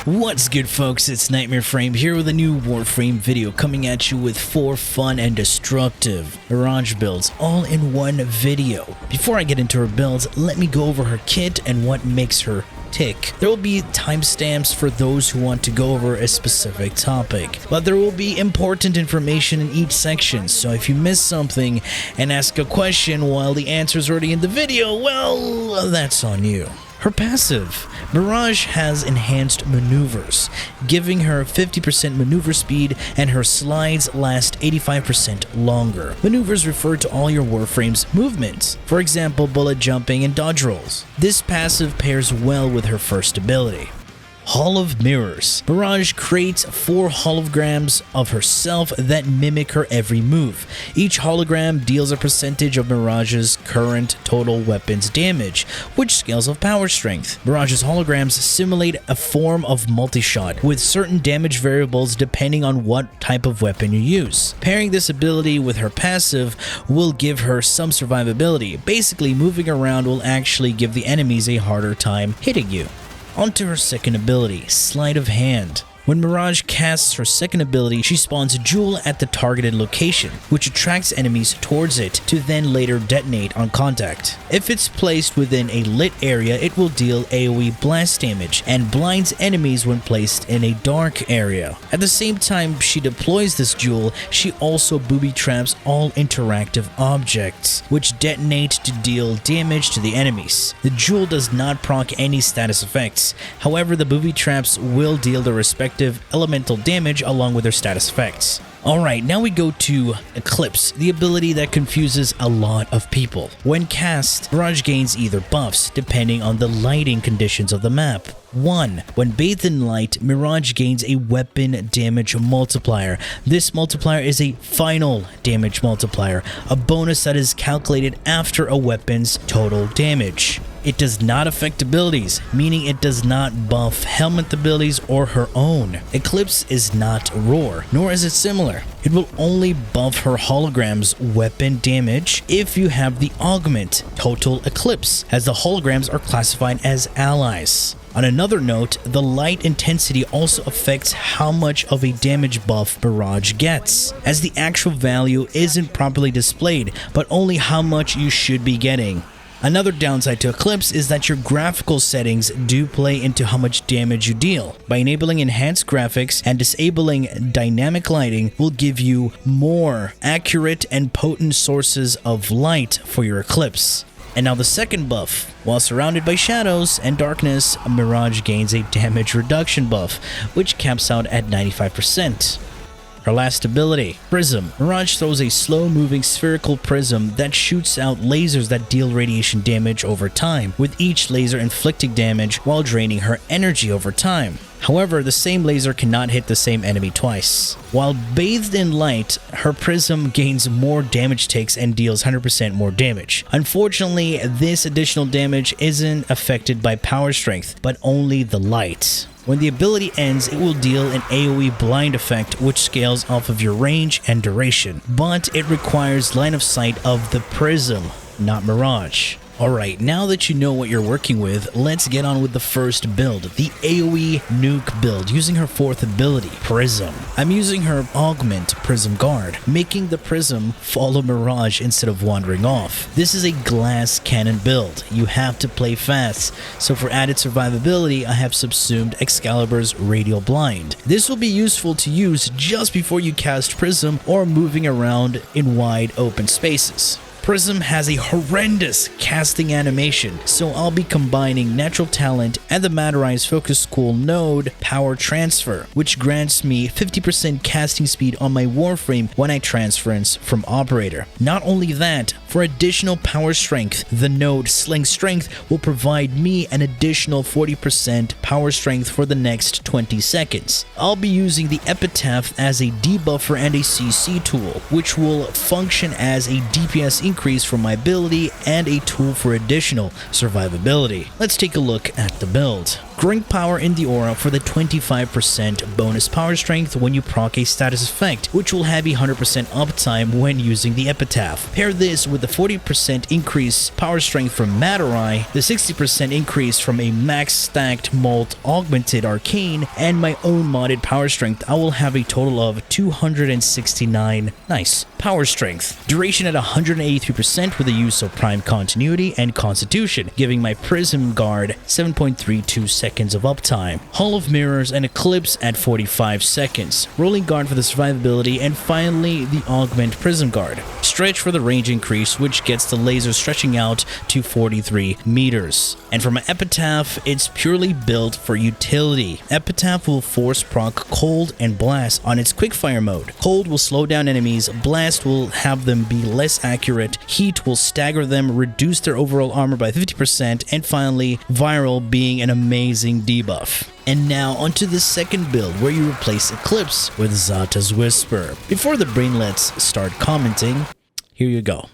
What's good, folks? It's Nightmare Frame here with a new Warframe video coming at you with 4 fun and destructive Mirage builds all in one video. Before I get into her builds, let me go over her kit and what makes her tick. There will be timestamps for those who want to go over a specific topic, but there will be important information in each section, so if you miss something and ask a question while the answer is already in the video, well, that's on you. Her passive, Mirage has enhanced maneuvers, giving her 50% maneuver speed, and her slides last 85% longer. Maneuvers refer to all your Warframe's movements, for example bullet jumping and dodge rolls. This passive pairs well with her first ability. Hall of Mirrors. Mirage creates 4 holograms of herself that mimic her every move. Each hologram deals a percentage of Mirage's current total weapons damage, which scales of power strength. Mirage's holograms simulate a form of multi-shot, with certain damage variables depending on what type of weapon you use. Pairing this ability with her passive will give her some survivability. Basically, moving around will actually give the enemies a harder time hitting you. Onto her second ability, Sleight of Hand. When Mirage casts her second ability, she spawns a jewel at the targeted location, which attracts enemies towards it to then later detonate on contact. If it's placed within a lit area, it will deal AoE blast damage and blinds enemies when placed in a dark area. At the same time she deploys this jewel, she also booby traps all interactive objects, which detonate to deal damage to the enemies. The jewel does not proc any status effects, however the booby traps will deal the respective elemental damage along with their status effects. Alright, now we go to Eclipse, the ability that confuses a lot of people. When cast, Mirage gains either buffs depending on the lighting conditions of the map. 1. When bathed in light, Mirage gains a weapon damage multiplier. This multiplier is a final damage multiplier, a bonus that is calculated after a weapon's total damage. It does not affect abilities, meaning it does not buff Helminth abilities or her own. Eclipse is not Roar, nor is it similar. It will only buff her hologram's weapon damage if you have the Augment Total Eclipse, as the holograms are classified as allies. On another note, the light intensity also affects how much of a damage buff Mirage gets, as the actual value isn't properly displayed, but only how much you should be getting. Another downside to Eclipse is that your graphical settings do play into how much damage you deal. By enabling enhanced graphics and disabling dynamic lighting will give you more accurate and potent sources of light for your Eclipse. And now the second buff. While surrounded by shadows and darkness, Mirage gains a damage reduction buff, which caps out at 95%. Her last ability, Prism. Mirage throws a slow-moving spherical prism that shoots out lasers that deal radiation damage over time, with each laser inflicting damage while draining her energy over time. However, the same laser cannot hit the same enemy twice. While bathed in light, her prism gains more damage takes and deals 100% more damage. Unfortunately, this additional damage isn't affected by power strength, but only the light. When the ability ends, it will deal an AoE blind effect which scales off of your range and duration, but it requires line of sight of the prism, not Mirage. Alright, now that you know what you're working with, let's get on with the first build, the AoE NUKE build, using her 4th ability, Prism. I'm using her Augment Prism Guard, making the Prism follow Mirage instead of wandering off. This is a glass cannon build. You have to play fast, so for added survivability, I have subsumed Excalibur's Radial Blind. This will be useful to use just before you cast Prism or moving around in wide open spaces. Prism has a horrendous casting animation, so I'll be combining Natural Talent and the Matterize Focus School node Power Transfer, which grants me 50% casting speed on my Warframe when I transference from Operator. Not only that, for additional power strength, the node Sling Strength will provide me an additional 40% power strength for the next 20 seconds. I'll be using the Epitaph as a debuffer and a CC tool, which will function as a DPS increase for my ability and a tool for additional survivability. Let's take a look at the build. Growing Power in the aura for the 25% bonus power strength when you proc a status effect, which will have a 100% uptime when using the Epitaph. Pair this with the 40% increase power strength from Matter Eye, the 60% increase from a max stacked Molt Augmented Arcane, and my own modded power strength. I will have a total of 269 nice power strength. Duration at 183% with the use of Prime Continuity and Constitution, giving my Prism Guard 7.32 seconds of uptime. Hall of Mirrors and Eclipse at 45 seconds. Rolling Guard for the survivability, and finally the Augment Prism Guard. Stretch for the range increase, which gets the laser stretching out to 43 meters. And for my Epitaph, it's purely built for utility. Epitaph will force proc Cold and Blast on its quickfire mode. Cold will slow down enemies, Blast will have them be less accurate, Heat will stagger them, reduce their overall armor by 50%, and finally, Viral being an amazing debuff. And now onto the second build where you replace Eclipse with Zata's Whisper. Before the Brainlets start commenting, here you go.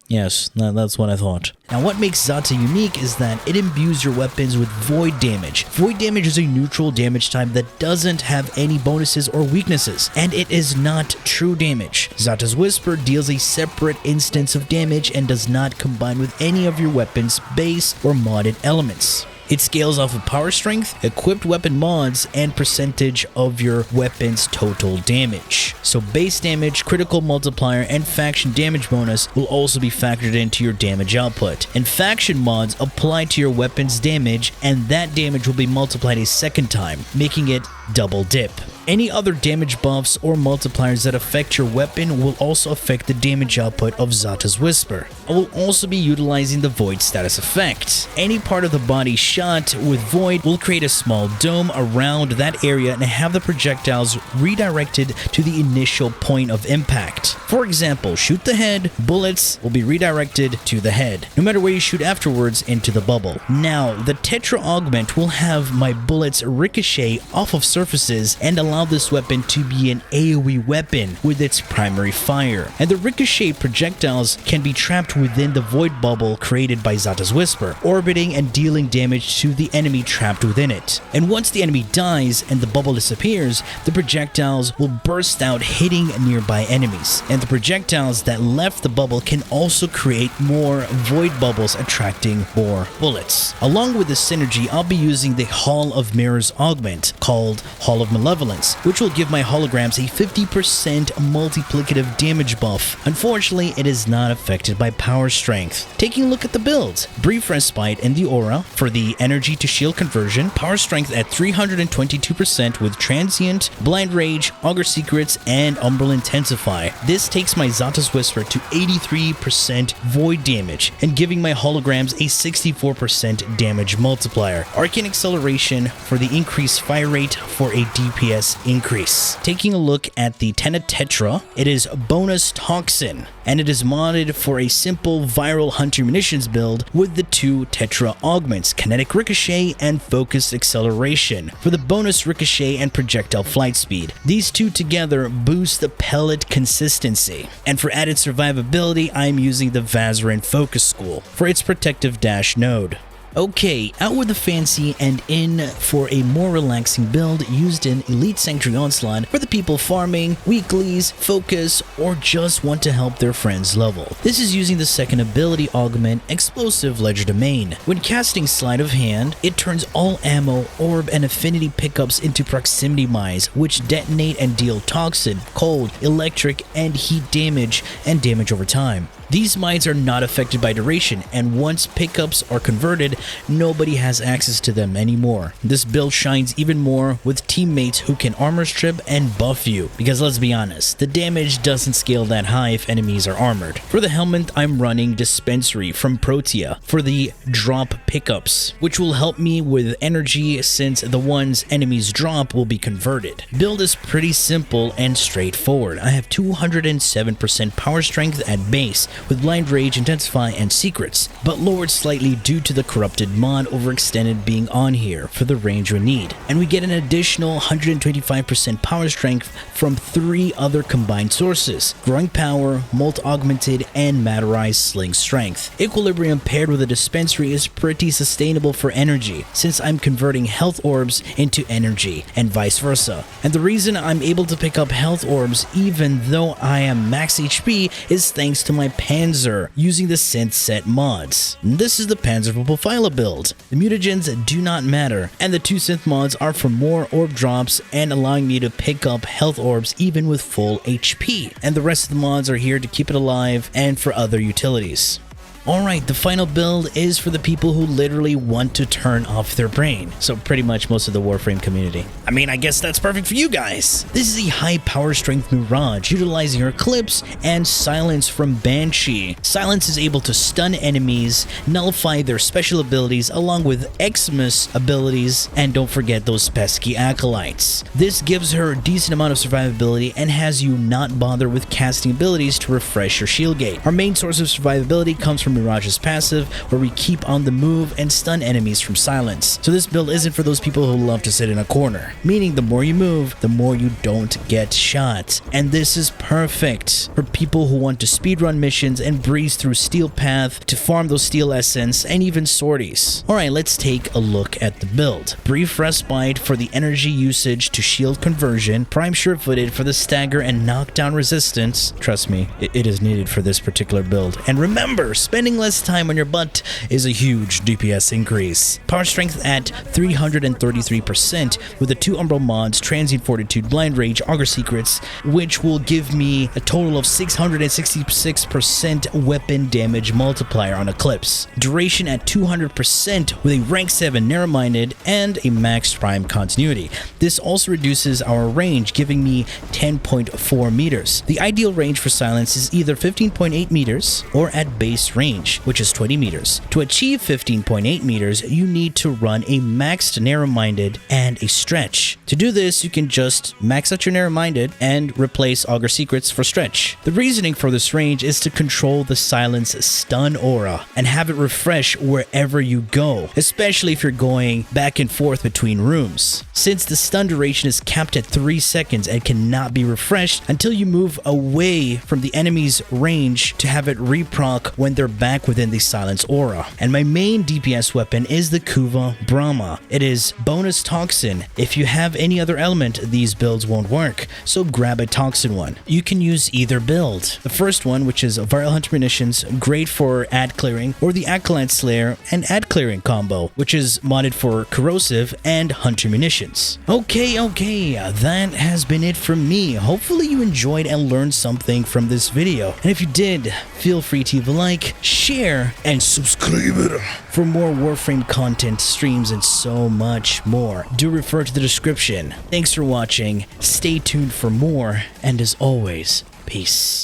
Yes, that's what I thought. Now what makes Zata unique is that it imbues your weapons with Void Damage. Void Damage is a neutral damage type that doesn't have any bonuses or weaknesses, and it is not true damage. Zata's Whisper deals a separate instance of damage and does not combine with any of your weapon's base or modded elements. It scales off of power strength, equipped weapon mods, and percentage of your weapon's total damage. So base damage, critical multiplier, and faction damage bonus will also be factored into your damage output. And faction mods apply to your weapon's damage, and that damage will be multiplied a second time, making it double dip. Any other damage buffs or multipliers that affect your weapon will also affect the damage output of Zata's Whisper. I will also be utilizing the Void status effect. Any part of the body shot with Void will create a small dome around that area and have the projectiles redirected to the initial point of impact. For example, shoot the head, bullets will be redirected to the head, no matter where you shoot afterwards into the bubble. Now, the Tetra Augment will have my bullets ricochet off of surfaces and allow this weapon to be an AoE weapon with its primary fire, and the ricochet projectiles can be trapped within the void bubble created by Zata's Whisper, orbiting and dealing damage to the enemy trapped within it. And once the enemy dies and the bubble disappears, the projectiles will burst out hitting nearby enemies, and the projectiles that left the bubble can also create more void bubbles attracting more bullets. Along with this synergy, I'll be using the Hall of Mirrors augment called Hall of Malevolence, which will give my holograms a 50% multiplicative damage buff. Unfortunately, it is not affected by power strength. Taking a look at the builds, Brief Respite in the aura for the energy to shield conversion, power strength at 322% with Transient, Blind Rage, Augur Secrets, and Umbral Intensify. This takes my Zata's Whisper to 83% void damage and giving my holograms a 64% damage multiplier. Arcane Acceleration for the increased fire rate for a DPS increase. Taking a look at the Tena Tetra, it is bonus Toxin, and it is modded for a simple viral hunter munitions build with the two Tetra augments, Kinetic Ricochet and Focused Acceleration, for the bonus ricochet and projectile flight speed. These two together boost the pellet consistency. And for added survivability, I am using the Vazarin Focus School for its protective dash node. Okay, out with the fancy and in for a more relaxing build used in Elite Sanctuary Onslaught for the people farming, weeklies, focus, or just want to help their friends level. This is using the second ability augment, Explosive Legerdemain. When casting Sleight of Hand, it turns all ammo, orb, and affinity pickups into proximity mines, which detonate and deal toxin, cold, electric, and heat damage, and damage over time. These mines are not affected by duration, and once pickups are converted, nobody has access to them anymore. This build shines even more with teammates who can armor strip and buff you, because let's be honest, the damage doesn't scale that high if enemies are armored. For the Helminth, I'm running Dispensary from Protea for the drop pickups, which will help me with energy since the ones enemies drop will be converted. Build is pretty simple and straightforward. I have 207% power strength at base, with Blind Rage, Intensify, and Secrets, but lowered slightly due to the Corrupted mod overextended being on here for the range we need. And we get an additional 125% power strength from 3 other combined sources: Growing Power, Molt Augmented, and Matterized Sling Strength. Equilibrium paired with a dispensary is pretty sustainable for energy, since I'm converting health orbs into energy, and vice versa. And the reason I'm able to pick up health orbs even though I am max HP is thanks to my Panzer using the synth set mods. This is the Panzer Phyla build. The mutagens do not matter, and the 2 synth mods are for more orb drops and allowing me to pick up health orbs even with full HP. And the rest of the mods are here to keep it alive and for other utilities. Alright, the final build is for the people who literally want to turn off their brain. So pretty much most of the Warframe community. I mean, I guess that's perfect for you guys. This is a high power strength Mirage utilizing Eclipse and Silence from Banshee. Silence is able to stun enemies, nullify their special abilities along with Xmas abilities, and don't forget those pesky acolytes. This gives her a decent amount of survivability and has you not bother with casting abilities to refresh your shield gate. Our main source of survivability comes from Mirage's passive, where we keep on the move and stun enemies from silence. So this build isn't for those people who love to sit in a corner, meaning the more you move, the more you don't get shot. And this is perfect for people who want to speedrun missions and breeze through Steel Path to farm those Steel Essence and even sorties. Alright, let's take a look at the build. Brief Respite for the energy usage to shield conversion, Prime Sure-Footed for the stagger and knockdown resistance. Trust me, it is needed for this particular build. And remember, spending less time on your butt is a huge DPS increase. Power strength at 333% with the 2 Umbral mods, Transient Fortitude, Blind Rage, Augur Secrets, which will give me a total of 666% weapon damage multiplier on Eclipse. Duration at 200% with a rank 7 Narrow-Minded and a max Prime Continuity. This also reduces our range, giving me 10.4 meters. The ideal range for Silence is either 15.8 meters or at base range, which is 20 meters. To achieve 15.8 meters, you need to run a maxed Narrow-Minded and a Stretch. To do this, you can just max out your Narrow-Minded and replace Augur Secrets for Stretch. The reasoning for this range is to control the Silence stun aura and have it refresh wherever you go, especially if you're going back and forth between rooms. Since the stun duration is capped at 3 seconds and cannot be refreshed until you move away from the enemy's range to have it reproc when they're back within the Silence aura. And my main DPS weapon is the Kuva Brahma. It is bonus Toxin. If you have any other element, these builds won't work, so grab a Toxin one. You can use either build. The first one, which is Viral Hunter Munitions, great for ad clearing, or the Acolyte Slayer and ad clearing combo, which is modded for Corrosive and Hunter Munitions. Okay, that has been it from me. Hopefully you enjoyed and learned something from this video. And if you did, feel free to leave a like, share, and subscribe for more Warframe content, streams, and so much more. Do refer to the description. Thanks for watching, stay tuned for more, and as always, peace.